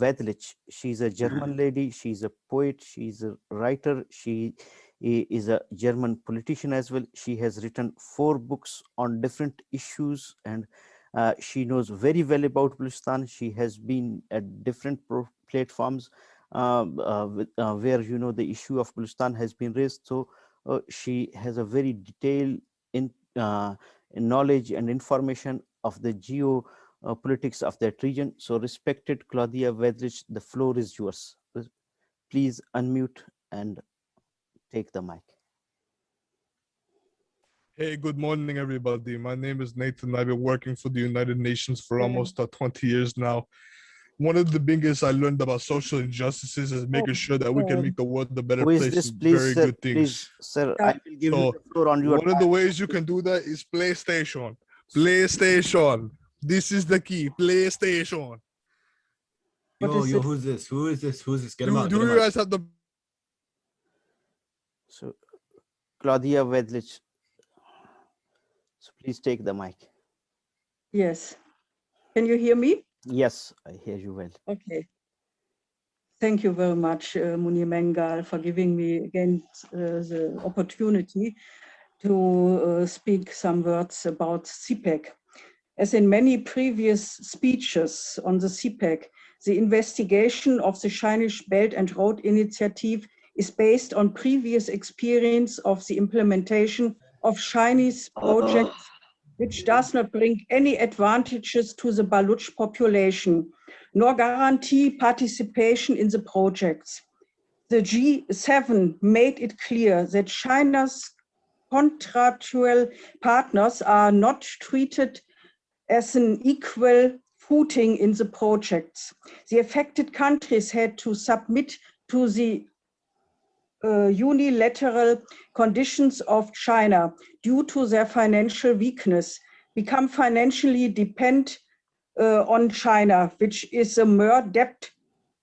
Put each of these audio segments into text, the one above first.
Wadlich. She's a German lady. She's a poet. She's a writer. She is a German politician as well. She has written 4 books on different issues, and she knows very well about Balochistan. She has been at different platforms where the issue of Balochistan has been raised. So she has a very detailed knowledge and information of the politics of that region. So respected Claudia Wadlich, the floor is yours. Please unmute and take the mic. Hey, good morning, everybody. My name is Nathan. I've been working for the United Nations for almost 20 years now. One of the biggest I learned about social injustices is making sure that we can make the world a better Who is place. this, And please, very sir? good things. Please, sir, I will give you the floor on your one of the ways you can do that is PlayStation. PlayStation. This is the key. PlayStation. Yo, who's this? Who is this? Who's this? Get him out. Do you guys have the... So, Claudia Wadlich, so please take the mic. Yes. Can you hear me? Yes, I hear you well. Okay. Thank you very much, Munir Mengal, for giving me again the opportunity to speak some words about CPEC. As in many previous speeches on the CPEC, the investigation of the Chinese Belt and Road Initiative is based on previous experience of the implementation of Chinese projects, which does not bring any advantages to the Baloch population, nor guarantee participation in the projects. The G7 made it clear that China's contractual partners are not treated as an equal footing in the projects. The affected countries had to submit to the unilateral conditions of China due to their financial weakness, become financially dependent on China, which is a mere debt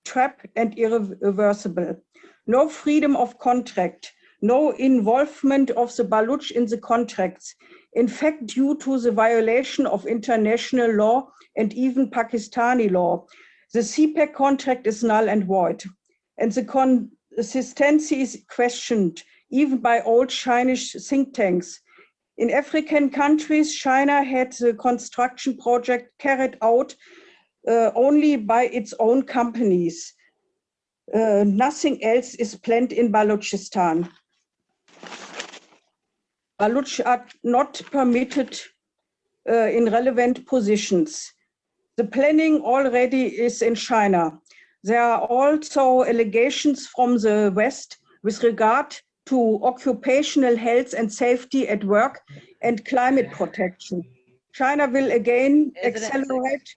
trap and irreversible. No freedom of contract, no involvement of the Baloch in the contracts. In fact, due to the violation of international law and even Pakistani law, the CPEC contract is null and void. And the consistency is questioned, even by old Chinese think tanks. In African countries, China had the construction project carried out only by its own companies. Nothing else is planned in Balochistan. Baloch are not permitted in relevant positions. The planning already is in China. There are also allegations from the West with regard to occupational health and safety at work and climate protection. China will again accelerate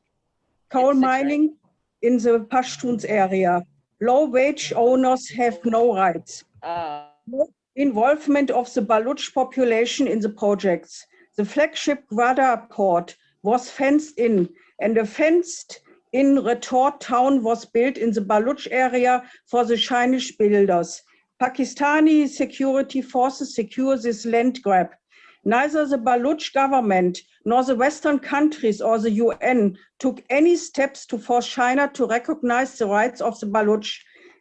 coal mining in the Pashtuns area. Low-wage owners have no rights. No involvement of the Baloch population in the projects. The flagship Gwadar port was fenced in, and a fenced-in retort town was built in the Baloch area for the Chinese builders. Pakistani security forces secure this land grab. Neither the Baloch government nor the Western countries or the UN took any steps to force China to recognize the rights of the Baloch,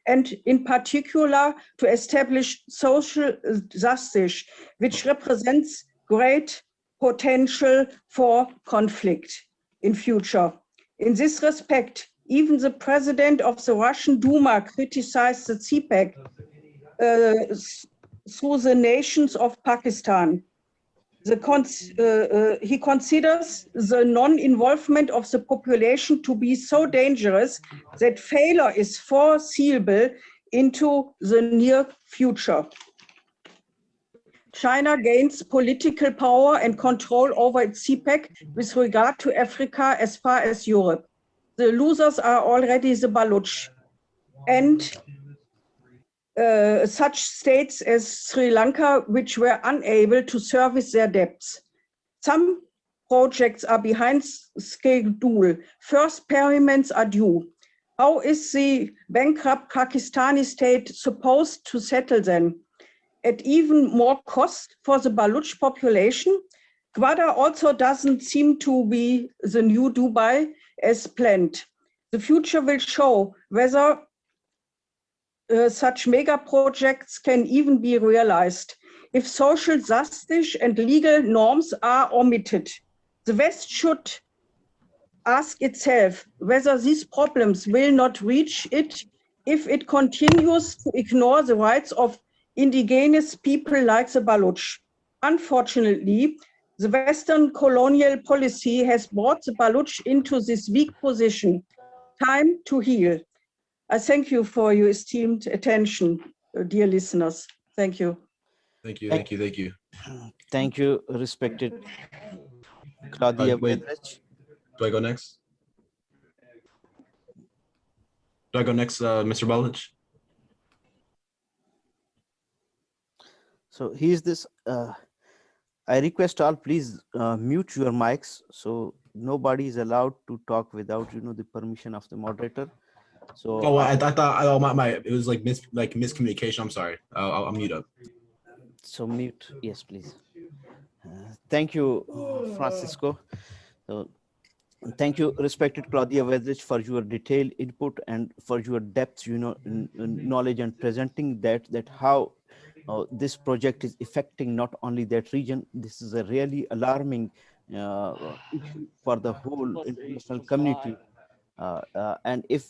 and in particular to establish social justice, which represents great potential for conflict in future. In this respect, even the president of the Russian Duma criticized the CPEC through the nations of Pakistan. He considers the non-involvement of the population to be so dangerous that failure is foreseeable into the near future. China gains political power and control over its CPEC with regard to Africa as far as Europe. The losers are already the Baloch and such states as Sri Lanka, which were unable to service their debts. Some projects are behind schedule. First payments are due. How is the bankrupt Pakistani state supposed to settle them? At even more cost for the Baloch population? Gwadar also doesn't seem to be the new Dubai as planned. The future will show whether such mega projects can even be realized if social justice and legal norms are omitted. The West should ask itself whether these problems will not reach it if it continues to ignore the rights of indigenous people like the Baloch. Unfortunately, the Western colonial policy has brought the Baloch into this weak position. Time to heal. I thank you for your esteemed attention, dear listeners. Thank you. Thank you, Thank, thank you, thank you. thank you, respected Claudia Wait, Wadlich. do I go next? Do I go next, Mr. Wadlich? So here's this. I request all please mute your mics, so nobody is allowed to talk without the permission of the moderator. So Oh, I thought it was like miscommunication. I'm sorry. I'll mute up. so mute, yes, please. Thank you, Francisco. So thank you, respected Claudia Wadlich, for your detailed input and for your depth, in knowledge and presenting that how this project is affecting not only that region. This is a really alarming issue for the whole international community. And if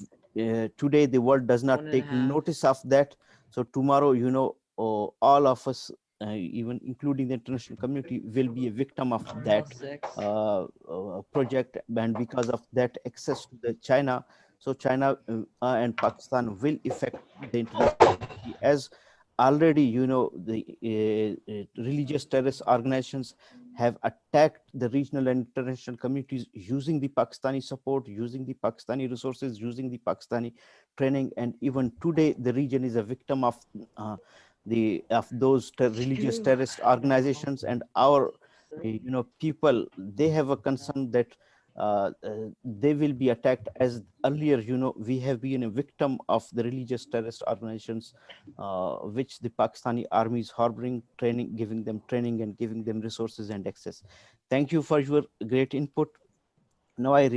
today the world does not take notice of that, so tomorrow, all of us, even including the international community, will be a victim of that project. And because of that access to the China, so China and Pakistan will affect the international community, as already the religious terrorist organizations have attacked the regional and international communities using the Pakistani support, using the Pakistani resources, using the Pakistani training. And even today the region is a victim of those religious terrorist organizations. And our people, they have a concern that they will be attacked, as earlier we have been a victim of the religious terrorist organizations, which the Pakistani army is harboring, giving them training and giving them resources and access. Thank you for your great input. Now I